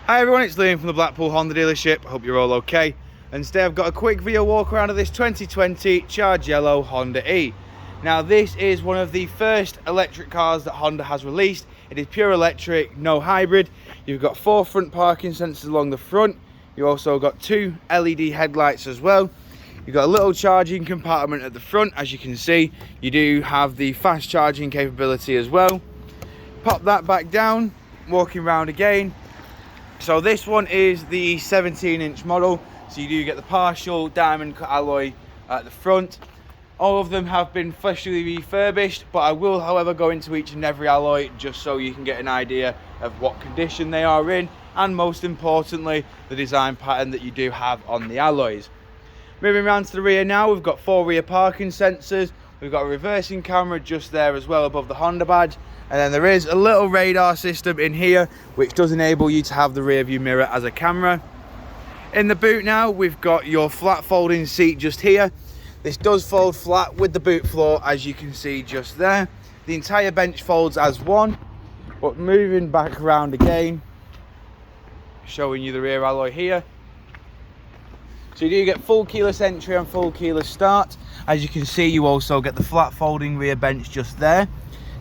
Hi everyone, it's Liam from the Blackpool Honda dealership. I hope you're all okay. And today I've got a quick video walk around of this 2020 Charge Yellow Honda E. Now this is one of the first electric cars that Honda has released. It is pure electric, no hybrid. You've got 4 front parking sensors along the front. You also got 2 LED headlights as well. You've got a little charging compartment at the front. As you can see, you do have the fast charging capability as well. Pop that back down, walking around again. So this one is the 17-inch model, so you do get the partial diamond cut alloy at the front. All of them have been freshly refurbished, but I will however go into each and every alloy just so you can get an idea of what condition they are in, and most importantly the design pattern that you do have on the alloys. Moving around to the rear now, we've got 4 rear parking sensors. We've got a reversing camera just there as well above the Honda badge. And then there is a little radar system in here, which does enable you to have the rear view mirror as a camera. In the boot now, we've got your flat folding seat just here. This does fold flat with the boot floor, as you can see just there. The entire bench folds as one, but moving back around again, showing you the rear alloy here. So you do get full keyless entry and full keyless start. As you can see, you also get the flat folding rear bench just there.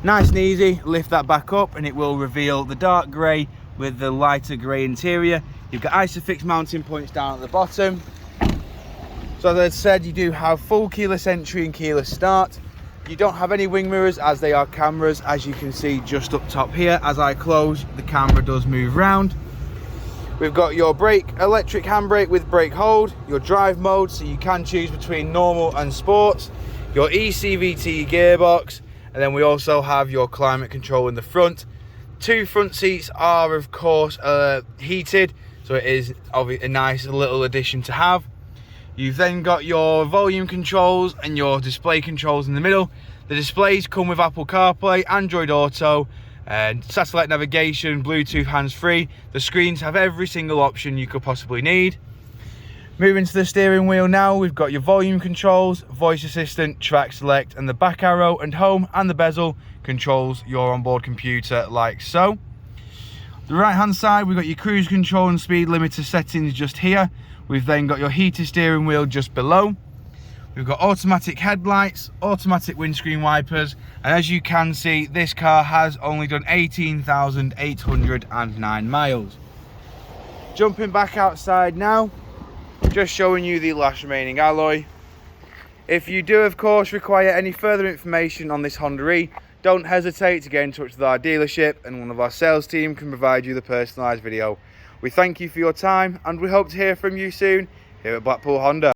Nice and easy, lift that back up and it will reveal the dark grey with the lighter grey interior. You've got ISOFIX mounting points down at the bottom. So as I said, you do have full keyless entry and keyless start. You don't have any wing mirrors as they are cameras, as you can see just up top here. As I close, the camera does move round. We've got your electric handbrake with brake hold, your drive mode, so you can choose between normal and sports, your ECVT gearbox, and then we also have your climate control in the front. 2 front seats are of course heated, so it is a nice little addition to have. You've then got your volume controls and your display controls in the middle. The displays come with Apple CarPlay, Android Auto, and satellite navigation, Bluetooth hands-free. The screens have every single option you could possibly need. Moving to the steering wheel now, we've got your volume controls, voice assistant, track select, and the back arrow and home, and the bezel controls your onboard computer like so. The right hand side, we've got your cruise control and speed limiter settings just here. We've then got your heated steering wheel just below. We've got automatic headlights, automatic windscreen wipers, and as you can see, this car has only done 18,809 miles. Jumping back outside now, just showing you the last remaining alloy. If you do of course require any further information on this Honda E, don't hesitate to get in touch with our dealership and one of our sales team can provide you the personalised video. We thank you for your time and we hope to hear from you soon here at Blackpool Honda.